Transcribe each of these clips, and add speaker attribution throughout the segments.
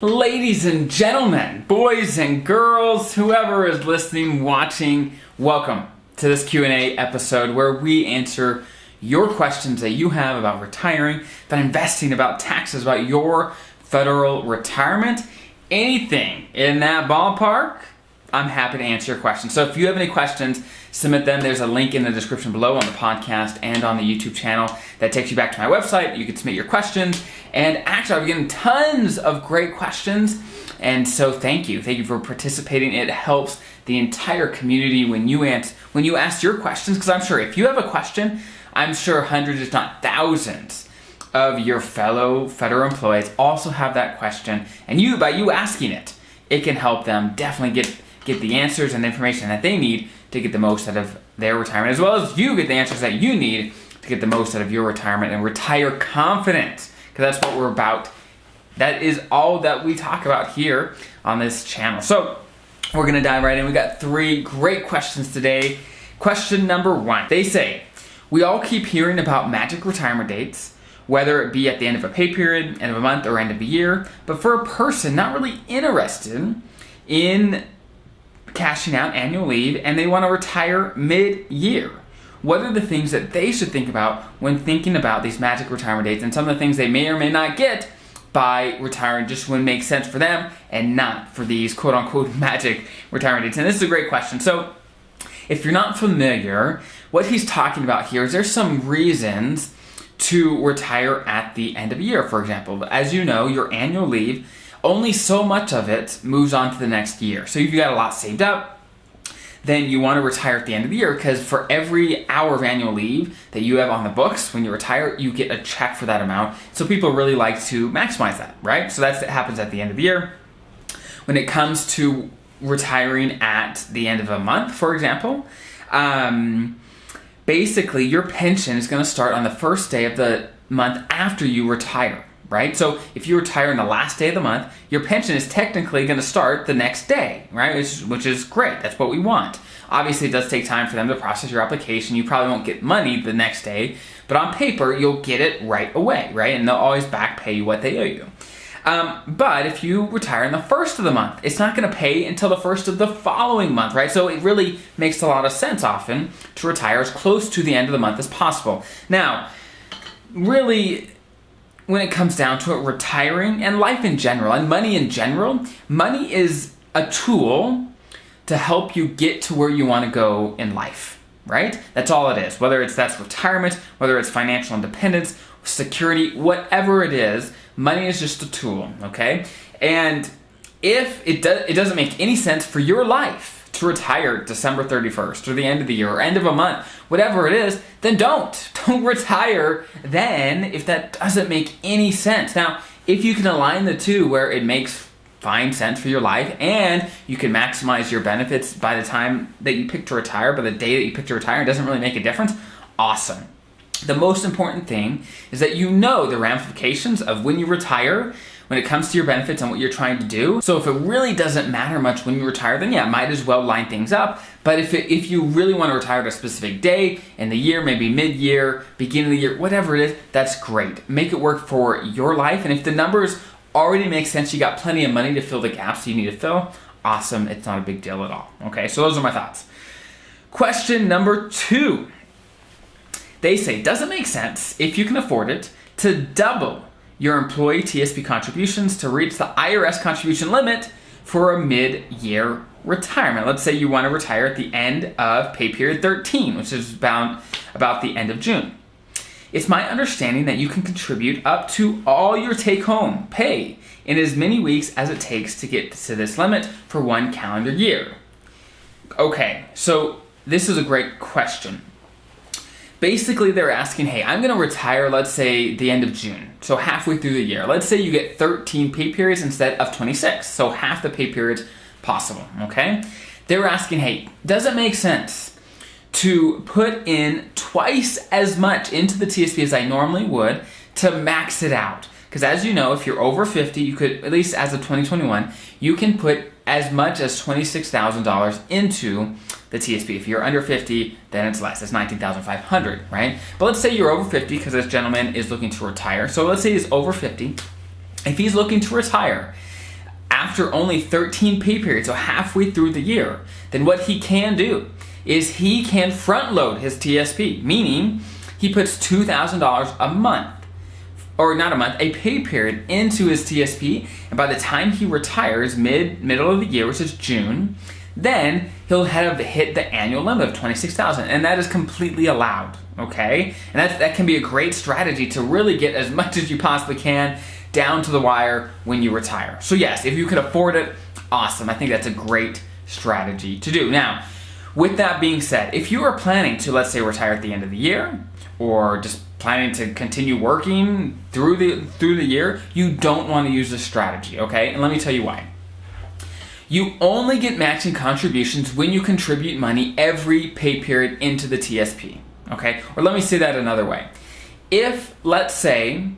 Speaker 1: Ladies and gentlemen, boys and girls, whoever is listening, watching, welcome to this Q&A episode where we answer your questions that you have about retiring, about investing, about taxes, about your federal retirement, anything in that ballpark. I'm happy to answer your questions. So if you have any questions, submit them. There's a link in the description below on the podcast and on the YouTube channel that takes you back to my website. You can submit your questions. And actually, I've been getting tons of great questions. And so thank you. Thank you for participating. It helps the entire community when you ask your questions. Because I'm sure if you have a question, I'm sure hundreds, if not thousands, of your fellow federal employees also have that question. And by you asking it, it can help them definitely get the answers and the information that they need to get the most out of their retirement, as well as you get the answers that you need to get the most out of your retirement and retire confident, because that's what we're about. That is all that we talk about here on this channel. So we're going to dive right in. We got 3 great questions today. Question number 1. They say, we all keep hearing about magic retirement dates, whether it be at the end of a pay period, end of a month, or end of a year. But for a person not really interested in cashing out annual leave and they want to retire mid-year, what are the things that they should think about when thinking about these magic retirement dates and some of the things they may or may not get by retiring just when it makes sense for them and not for these quote-unquote magic retirement dates? And this is a great question. So if you're not familiar, what he's talking about here is there's some reasons to retire at the end of a year, for example. As you know, your annual leave, only so much of it moves on to the next year. So if you got a lot saved up, then you want to retire at the end of the year, because for every hour of annual leave that you have on the books, when you retire, you get a check for that amount. So people really like to maximize that, right? So that happens at the end of the year. When it comes to retiring at the end of a month, for example, basically your pension is going to start on the first day of the month after you retire, right? So if you retire on the last day of the month, your pension is technically going to start the next day, right? Which is great. That's what we want. Obviously, it does take time for them to process your application. You probably won't get money the next day, but on paper, you'll get it right away, right? And they'll always back pay you what they owe you. But if you retire in the first of the month, it's not going to pay until the first of the following month, right? So it really makes a lot of sense often to retire as close to the end of the month as possible. Now, really, when it comes down to it, retiring and life in general and money in general, money is a tool to help you get to where you want to go in life, right? That's all it is. Whether that's retirement, whether it's financial independence, security, whatever it is, money is just a tool, okay? And if it doesn't make any sense for your life to retire December 31st or the end of the year or end of a month, whatever it is, then don't retire then if that doesn't make any sense. Now, if you can align the two where it makes fine sense for your life and you can maximize your benefits by the time that you pick to retire, by the day that you pick to retire, it doesn't really make a difference, awesome. The most important thing is that you know the ramifications of when you retire when it comes to your benefits and what you're trying to do. So if it really doesn't matter much when you retire, then yeah, might as well line things up. But if you really want to retire at a specific day in the year, maybe mid-year, beginning of the year, whatever it is, that's great. Make it work for your life. And if the numbers already make sense, you got plenty of money to fill the gaps you need to fill, awesome. It's not a big deal at all. Okay, so those are my thoughts. Question number 2. They say, does it make sense, if you can afford it, to double your employee TSP contributions to reach the IRS contribution limit for a mid-year retirement? Let's say you want to retire at the end of pay period 13, which is about the end of June. It's my understanding that you can contribute up to all your take-home pay in as many weeks as it takes to get to this limit for 1 calendar year. Okay, so this is a great question. Basically, they're asking, hey, I'm going to retire, let's say, the end of June, so halfway through the year. Let's say you get 13 pay periods instead of 26, so half the pay periods possible, okay? They're asking, hey, does it make sense to put in twice as much into the TSP as I normally would to max it out? Because as you know, if you're over 50, you could, at least as of 2021, you can put as much as $26,000 into the TSP. If you're under 50, then it's less. It's $19,500, right? But let's say you're over 50 because this gentleman is looking to retire. So let's say he's over 50. If he's looking to retire, after only 13 pay periods, so halfway through the year, then what he can do is he can front load his TSP, meaning he puts $2,000 a month, or not a month, a pay period into his TSP, and by the time he retires middle of the year, which is June, then he'll have hit the annual limit of $26,000, and that is completely allowed, okay? And that can be a great strategy to really get as much as you possibly can down to the wire when you retire. So yes, if you can afford it, awesome. I think that's a great strategy to do. Now, with that being said, if you are planning to, let's say, retire at the end of the year, or just planning to continue working through the year, you don't want to use this strategy, okay? And let me tell you why. You only get matching contributions when you contribute money every pay period into the TSP, okay? Or let me say that another way. If, let's say,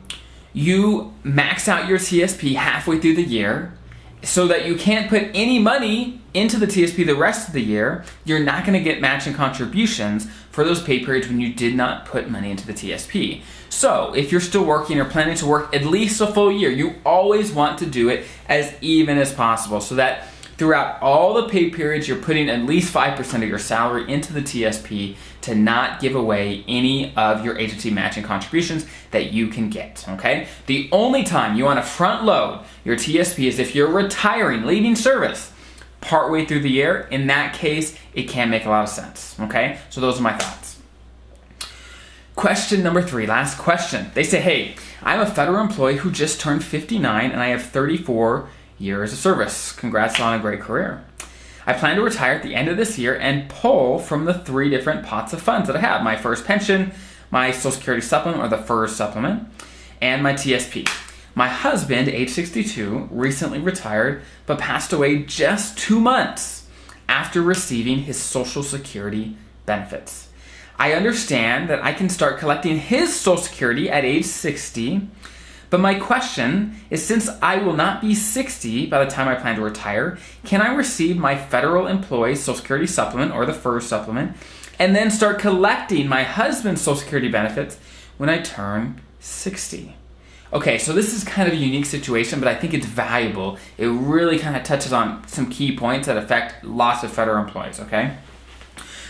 Speaker 1: you max out your TSP halfway through the year so that you can't put any money into the TSP the rest of the year, you're not going to get matching contributions for those pay periods when you did not put money into the TSP. So if you're still working or planning to work at least a full year, you always want to do it as even as possible so that throughout all the pay periods, you're putting at least 5% of your salary into the TSP to not give away any of your agency matching contributions that you can get, okay? The only time you want to front load your TSP is if you're retiring, leaving service partway through the year. In that case, it can make a lot of sense, okay? So those are my thoughts. Question number 3, last question. They say, hey, I'm a federal employee who just turned 59 and I have 34 years of service. Congrats on a great career. I plan to retire at the end of this year and pull from the 3 different pots of funds that I have. My first pension, my Social Security supplement or the FERS supplement, and my TSP. My husband, age 62, recently retired but passed away just 2 months after receiving his Social Security benefits. I understand that I can start collecting his Social Security at age 60, but my question is, since I will not be 60 by the time I plan to retire, can I receive my federal employee Social Security supplement or the FERS supplement and then start collecting my husband's Social Security benefits when I turn 60? Okay, so this is kind of a unique situation, but I think it's valuable. It really kind of touches on some key points that affect lots of federal employees, okay?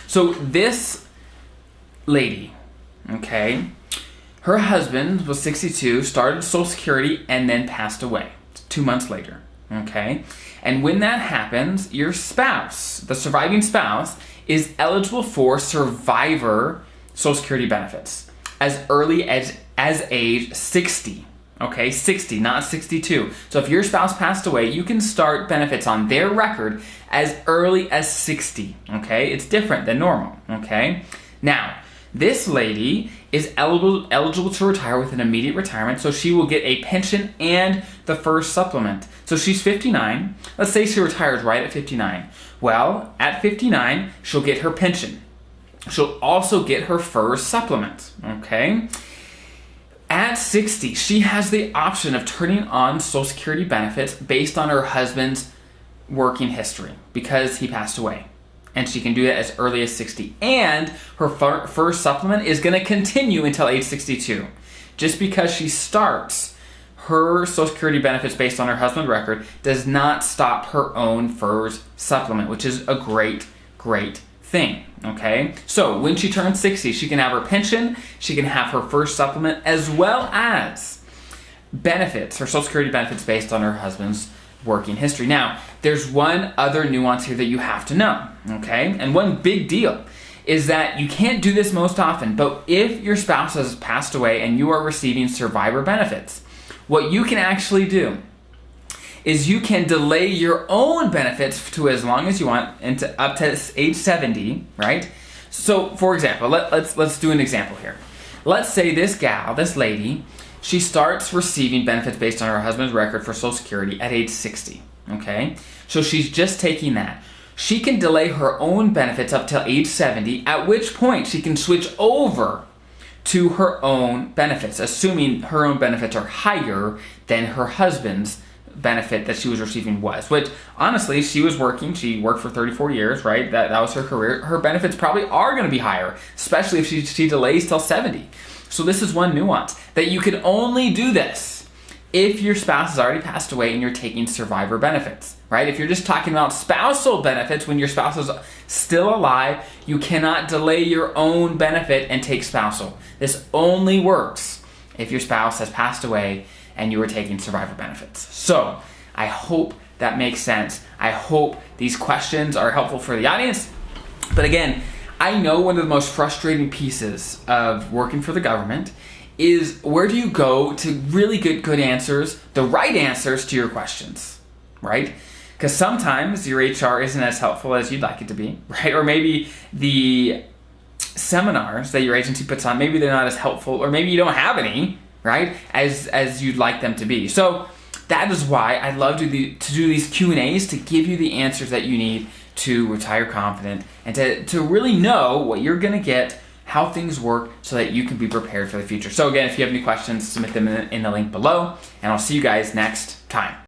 Speaker 1: So this lady, okay, her husband was 62, started Social Security, and then passed away 2 months later, okay? And when that happens, your spouse, the surviving spouse, is eligible for survivor Social Security benefits as early as age 60, okay? 60, not 62. So if your spouse passed away, you can start benefits on their record as early as 60, okay? It's different than normal, okay? Now, this lady is eligible to retire with an immediate retirement, so she will get a pension and the FERS supplement. So she's 59. Let's say she retires right at 59. Well, at 59, she'll get her pension. She'll also get her FERS supplement, okay? At 60, she has the option of turning on Social Security benefits based on her husband's working history because he passed away. And she can do that as early as 60. And her FERS supplement is going to continue until age 62. Just because she starts her Social Security benefits based on her husband's record does not stop her own FERS supplement, which is a great, great thing, okay? So when she turns 60, she can have her pension, she can have her FERS supplement, as well as benefits, her Social Security benefits based on her husband's working history. Now, there's one other nuance here that you have to know, okay? And one big deal is that you can't do this most often, but if your spouse has passed away and you are receiving survivor benefits, what you can actually do is you can delay your own benefits to as long as you want into up to age 70, right? So, for example, let's do an example here. Let's say this gal, this lady, she starts receiving benefits based on her husband's record for Social Security at age 60, okay? So she's just taking that. She can delay her own benefits up till age 70, at which point she can switch over to her own benefits, assuming her own benefits are higher than her husband's benefit that she was receiving was. Which, honestly, she was working. She worked for 34 years, right? That was her career. Her benefits probably are going to be higher, especially if she delays till 70. So this is one nuance, that you can only do this if your spouse has already passed away and you're taking survivor benefits, right? If you're just talking about spousal benefits when your spouse is still alive, you cannot delay your own benefit and take spousal. This only works if your spouse has passed away and you are taking survivor benefits. So I hope that makes sense. I hope these questions are helpful for the audience. But again, I know one of the most frustrating pieces of working for the government is where do you go to really get good answers, the right answers to your questions, right? Because sometimes your HR isn't as helpful as you'd like it to be, right? Or maybe the seminars that your agency puts on, maybe they're not as helpful, or maybe you don't have any, right, as you'd like them to be. So that is why I love to do these Q&As, to give you the answers that you need to retire confident and to really know what you're going to get, how things work, so that you can be prepared for the future. So again, if you have any questions, submit them in the link below, and I'll see you guys next time.